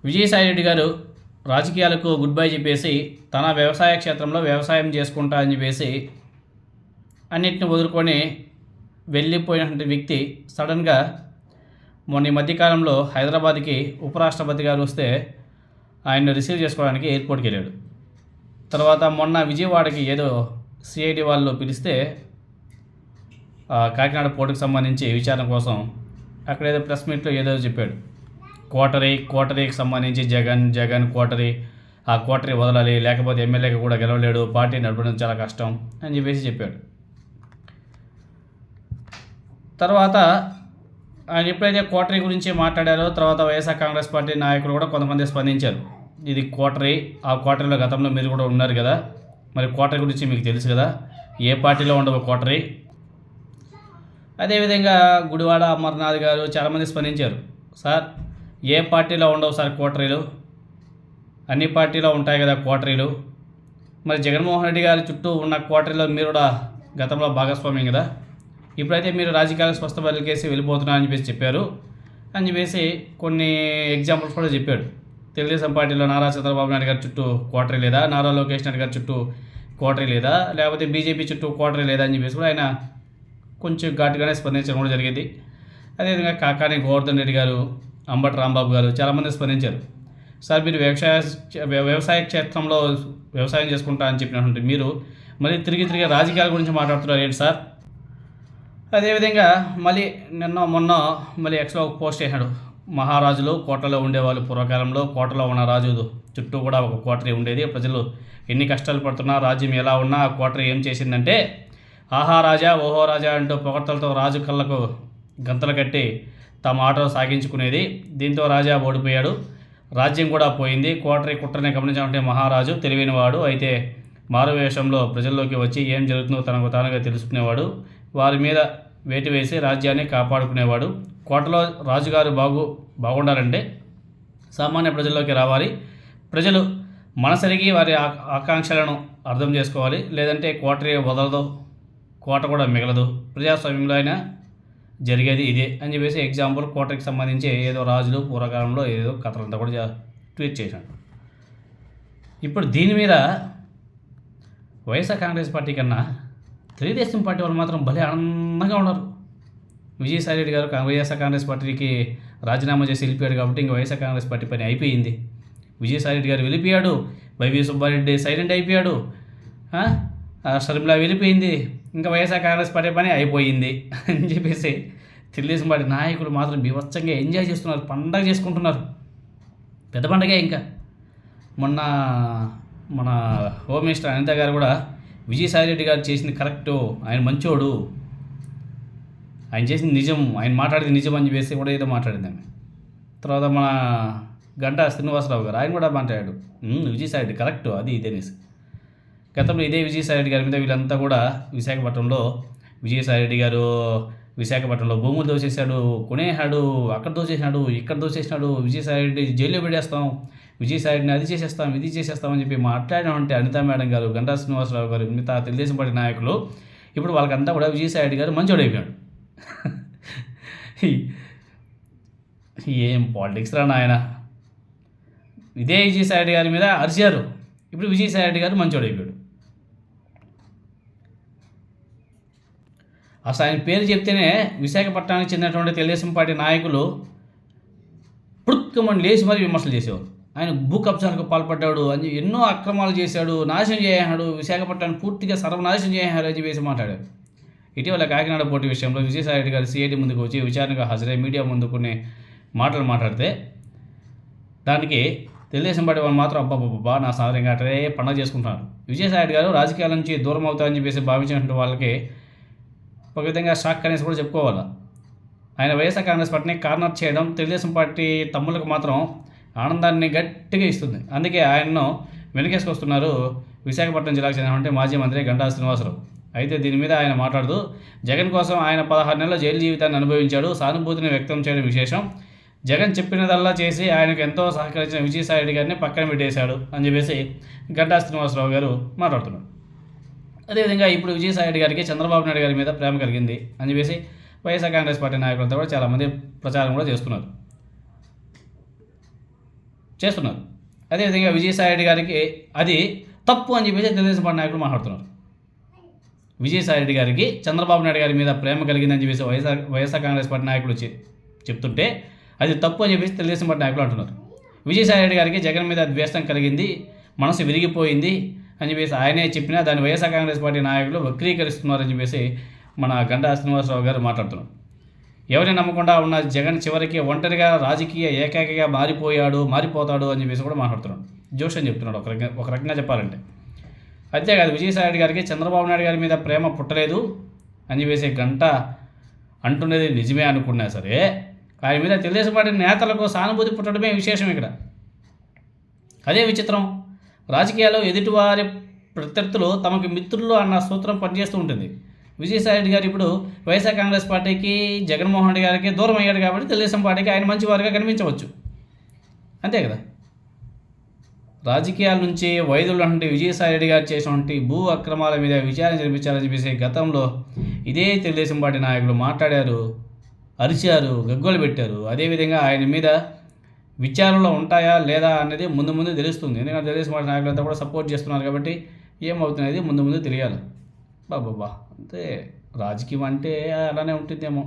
విజయసాయిరెడ్డి గారు రాజకీయాలకు good bye చెప్పేసి తన వ్యవసాయ క్షేత్రంలో వ్యవసాయం చేసుకుంటా అని చెప్పేసి అన్నిటిని వదులుకొని వెళ్ళిపోయినటువంటి వ్యక్తి సడన్గా మొన్న ఈ మధ్యకాలంలో హైదరాబాద్కి ఉపరాష్ట్రపతి గారు వస్తే ఆయన్ని రిసీవ్ చేసుకోవడానికి ఎయిర్పోర్ట్కి వెళ్ళాడు. తర్వాత మొన్న విజయవాడకి ఏదో సిఐడి వాళ్ళు పిలిస్తే కాకినాడ పోర్టుకు సంబంధించి విచారణ కోసం అక్కడ ఏదో ప్రెస్ మీట్లో ఏదో చెప్పాడు. కోటరీకి సంబంధించి జగన్ కోటరీ, ఆ కోటరీ వదలాలి, లేకపోతే ఎమ్మెల్యేగా కూడా గెలవలేడు, పార్టీ నడపడం చాలా కష్టం అని చెప్పేసి చెప్పాడు. తర్వాత ఆయన ఎప్పుడైతే కోటరీ గురించి మాట్లాడారో తర్వాత వైఎస్ఆర్ కాంగ్రెస్ పార్టీ నాయకులు కూడా కొంతమంది స్పందించారు. ఇది కోటరీ, ఆ కోటరీలో గతంలో మీరు కూడా ఉన్నారు కదా, మరి కోటరీ గురించి మీకు తెలుసు కదా, ఏ పార్టీలో ఉండవు కోటరీ. అదేవిధంగా గుడివాడ అమర్నాథ్ గారు చాలామంది స్పందించారు. సార్, ఏ పార్టీలో ఉండవు సార్ కోటరీలు, అన్ని పార్టీలో ఉంటాయి కదా కోటరీలు. మరి జగన్మోహన్ రెడ్డి గారి చుట్టూ ఉన్న కోటరీలో మీరు కూడా గతంలో భాగస్వామ్యం కదా, ఇప్పుడైతే మీరు రాజకీయాలకు స్వస్థ బలికేసి వెళ్ళిపోతున్నారని చెప్పేసి చెప్పారు అని చెప్పేసి కొన్ని ఎగ్జాంపుల్స్ కూడా చెప్పాడు. తెలుగుదేశం పార్టీలో నారా చంద్రబాబు నాయుడు గారి చుట్టూ కోటరీ లేదా, నారా లోకేష్ నాయుడు గారి చుట్టూ కోటరీ లేదా, లేకపోతే బీజేపీ చుట్టూ కోటరీ లేదా అని చెప్పేసి కూడా ఆయన కొంచెం ఘాటుగానే స్పందించడం కూడా జరిగింది. అదేవిధంగా కాకాని గోవర్ధన్ రెడ్డి గారు, అంబటి రాంబాబు గారు చాలామంది స్పందించారు. సార్, మీరు వ్యవసాయ క్షేత్రంలో వ్యవసాయం చేసుకుంటా అని చెప్పినటువంటి మీరు మళ్ళీ తిరిగి రాజకీయాల గురించి మాట్లాడుతున్నారు ఏంటి సార్? అదేవిధంగా మళ్ళీ మొన్న మళ్ళీ ఎక్స్లో ఒక పోస్ట్ చేశాడు. మహారాజులు కోటలో ఉండేవాళ్ళు, పూర్వకాలంలో కోటలో ఉన్న రాజు చుట్టూ కూడా ఒక కోటరీ ఉండేది, ప్రజలు ఎన్ని కష్టాలు పడుతున్నా, రాజ్యం ఎలా ఉన్నా ఆ కోటరీ ఏం చేసిందంటే ఆహా రాజా ఓహో రాజా అంటూ పొగడ్తలతో రాజు కళ్ళకు గంతలు కట్టి తమ ఆటలు సాగించుకునేది. దీంతో రాజా ఓడిపోయాడు, రాజ్యం కూడా పోయింది. కోటరీ కుట్రని గమనించాలంటే మహారాజు తెలివైనవాడు, అయితే మారువేషంలో ప్రజల్లోకి వచ్చి ఏం జరుగుతుందో తనకు తానుగా తెలుసుకునేవాడు, వారి మీద వేటు వేసి రాజ్యాన్ని కాపాడుకునేవాడు. కోటలో రాజుగారు బాగుండాలంటే సామాన్య ప్రజల్లోకి రావాలి, ప్రజలు మనసరిగి వారి ఆకాంక్షలను అర్థం చేసుకోవాలి, లేదంటే కోటరీ వదలదు, కోట కూడా మిగలదు. ప్రజాస్వామ్యంలో అయినా జరిగేది ఇదే అని చెప్పేసి ఎగ్జాంపుల్ కోటరీకి సంబంధించి ఏదో రాజులు పూర్వకాలంలో ఏదో కథలంతా కూడా ట్వీట్ చేశాడు. ఇప్పుడు దీని మీద వైఎస్ఆర్ కాంగ్రెస్ పార్టీ కన్నా తెలుగుదేశం పార్టీ వాళ్ళు మాత్రం భలే ఆనందంగా ఉన్నారు. విజయసాయిరెడ్డి గారు వైఎస్ఆర్ కాంగ్రెస్ పార్టీకి రాజీనామా చేసి వెళ్ళిపోయాడు కాబట్టి ఇంకా వైఎస్ఆర్ కాంగ్రెస్ పార్టీ పని అయిపోయింది. విజయసాయిరెడ్డి గారు వెళ్ళిపోయాడు, వైవి సుబ్బారెడ్డి సైలెంట్ అయిపోయాడు, షర్మిల వెళ్ళిపోయింది, ఇంకా వైఎస్ఆర్ కాంగ్రెస్ పార్టీ పని అయిపోయింది అని చెప్పేసి తెలుగుదేశం పార్టీ నాయకులు మాత్రం బీభత్సంగా ఎంజాయ్ చేస్తున్నారు, పండగ చేసుకుంటున్నారు, పెద్ద పండగే. ఇంకా మొన్న మన హోమ్ మినిస్టర్ అనిత గారు కూడా విజయసాయిరెడ్డి గారు చేసింది కరెక్టు, ఆయన మంచోడు, ఆయన చేసింది నిజం, ఆయన మాట్లాడేది నిజం అని చెప్పేసి కూడా ఏదో మాట్లాడింది ఆమె. తర్వాత మన గంటా శ్రీనివాసరావు గారు ఆయన కూడా మాట్లాడాడు, విజయసాయిరెడ్డి కరెక్టు అది ఇదేనేసి. గతంలో ఇదే విజయసాయిరెడ్డి గారి మీద వీళ్ళంతా కూడా విశాఖపట్నంలో విజయసాయిరెడ్డి గారు విశాఖపట్నంలో భూములు దోచేశాడు, కొనేశాడు, అక్కడ దోచేసినాడు, ఇక్కడ దోచేసినాడు, విజయసాయిరెడ్డి జైల్లో పెట్టేస్తాం, విజయసాయిరెడ్డిని అది చేసేస్తాం ఇది చేసేస్తామని చెప్పి మాట్లాడినామంటే అనితా మేడం గారు, గంటా శ్రీనివాసరావు గారు, మిగతా తెలుగుదేశం పార్టీ నాయకులు ఇప్పుడు వాళ్ళకంతా కూడా విజయసాయిరెడ్డి గారు మంచోడైపోయాడు. ఏం పాలిటిక్స్ రా నాయన, ఇదే విజయసాయిరెడ్డి గారి మీద అరిచారు, ఇప్పుడు విజయసాయిరెడ్డి గారు మంచోడైపోయాడు. అసలు ఆయన పేరు చెప్తేనే విశాఖపట్నానికి చెందినటువంటి తెలుగుదేశం పార్టీ నాయకులు పుడుక్కమని లేచి మరీ విమర్శలు చేసేవారు. ఆయన భూ కబ్జాలకు పాల్పడ్డాడు అని ఎన్నో అక్రమాలు చేశాడు, నాశనం చేశాడు, విశాఖపట్నాన్ని పూర్తిగా సర్వనాశనం చేశాడు అని చెప్పేసి మాట్లాడారు. ఇటీవల కాకినాడ పోటీ విషయంలో విజయసాయిరెడ్డి గారు సిఐడి ముందుకు వచ్చి విచారణకు హాజరై మీడియా ముందు కొన్ని మాటలు మాట్లాడితే దానికి తెలుగుదేశం పార్టీ వాళ్ళు మాత్రం అబ్బాబ్బా నా సాధనంగా అట్లే పండగ చేసుకుంటున్నారు. విజయసాయిరెడ్డి గారు రాజకీయాల నుంచి దూరం అవుతారని చెప్పేసి భావించినటువంటి వాళ్ళకి ఒక విధంగా షాక్ అనేసి కూడా చెప్పుకోవాలి. ఆయన వైఎస్ఆర్ కాంగ్రెస్ పార్టీని కార్నర్ చేయడం తెలుగుదేశం పార్టీ తమ్ములకు మాత్రం ఆనందాన్ని గట్టిగా ఇస్తుంది. అందుకే ఆయన్ను వెనకేసుకొస్తున్నారు విశాఖపట్నం జిల్లాకు చెందినటువంటి మాజీ మంత్రి గంటా శ్రీనివాసరావు. అయితే దీని మీద ఆయన మాట్లాడుతూ జగన్ కోసం ఆయన 16 నెలల జైలు జీవితాన్ని అనుభవించాడు, సానుభూతిని వ్యక్తం చేయడం విశేషం, జగన్ చెప్పినదల్లా చేసి ఆయనకు ఎంతో సహకరించిన విజయసాయిరెడ్డి గారిని పక్కన పెట్టేశాడు అని చెప్పేసి గంటా శ్రీనివాసరావు గారు మాట్లాడుతున్నారు. అదేవిధంగా ఇప్పుడు విజయసాయిరెడ్డి గారికి చంద్రబాబు నాయుడు గారి మీద ప్రేమ కలిగింది అని చెప్పేసి వైఎస్ఆర్ కాంగ్రెస్ పార్టీ నాయకులంతా కూడా చాలామంది ప్రచారం కూడా చేస్తున్నారు. చేస్తున్నారు. అదేవిధంగా విజయసాయిరెడ్డి గారికి అది తప్పు అని చెప్పేసి తెలుగుదేశం పార్టీ నాయకులు మాట్లాడుతున్నారు. విజయసాయిరెడ్డి గారికి చంద్రబాబు నాయుడు గారి మీద ప్రేమ కలిగిందని చెప్పేసి వైఎస్ఆర్ కాంగ్రెస్ పార్టీ నాయకులు చెప్తుంటే అది తప్పు అని చెప్పేసి తెలుగుదేశం పార్టీ నాయకులు అంటున్నారు. విజయసాయిరెడ్డి గారికి జగన్ మీద ద్వేషం కలిగింది, మనసు విరిగిపోయింది అని చెప్పేసి ఆయనే చెప్పినా దాన్ని వైఎస్ఆర్ కాంగ్రెస్ పార్టీ నాయకులు వక్రీకరిస్తున్నారని చెప్పేసి మన గంటా శ్రీనివాసరావు గారు మాట్లాడుతున్నారు. ఎవరిని నమ్మకుండా ఉన్న జగన్ చివరికి ఒంటరిగా రాజకీయ ఏకాకిగా మారిపోతాడు అని చెప్పేసి కూడా మాట్లాడుతున్నాడు. జోషన్ చెప్తున్నాడు ఒక రకంగా చెప్పాలంటే. అంతేకాదు విజయసాయిరెడ్డి గారికి చంద్రబాబు నాయుడు గారి మీద ప్రేమ పుట్టలేదు అని చెప్పేసి గంట అంటున్నది నిజమే అనుకున్నా సరే ఆయన మీద తెలుగుదేశం పార్టీ నేతలకు సానుభూతి పుట్టడమే విశేషం ఇక్కడ. అదే విచిత్రం, రాజకీయాల్లో ఎదుటివారి ప్రత్యర్థులు తమకు మిత్రులు అన్న సూత్రం పనిచేస్తూ ఉంటుంది. విజయసాయిరెడ్డి గారు ఇప్పుడు వైఎస్ఆర్ కాంగ్రెస్ పార్టీకి జగన్మోహన్ రెడ్డి గారికి దూరం అయ్యాడు కాబట్టి తెలుగుదేశం పార్టీకి ఆయన మంచివారుగా కనిపించవచ్చు, అంతే కదా. రాజకీయాల నుంచి వైద్యులు అంటే విజయసాయిరెడ్డి గారు చేసినటువంటి భూ అక్రమాల మీద విచారణ జరిపించాలని చెప్పేసి గతంలో ఇదే తెలుగుదేశం పార్టీ నాయకులు మాట్లాడారు, అరిచారు, గగ్గోలు పెట్టారు. అదేవిధంగా ఆయన మీద విచారణలో ఉంటాయా లేదా అనేది ముందు తెలుస్తుంది. ఎందుకంటే తెలుగుదేశం పార్టీ నాయకులంతా కూడా సపోర్ట్ చేస్తున్నారు కాబట్టి ఏమవుతున్నది ముందు తెలియాలి. బాబా అంతే, రాజకీయం అంటే అలానే ఉంటుందేమో.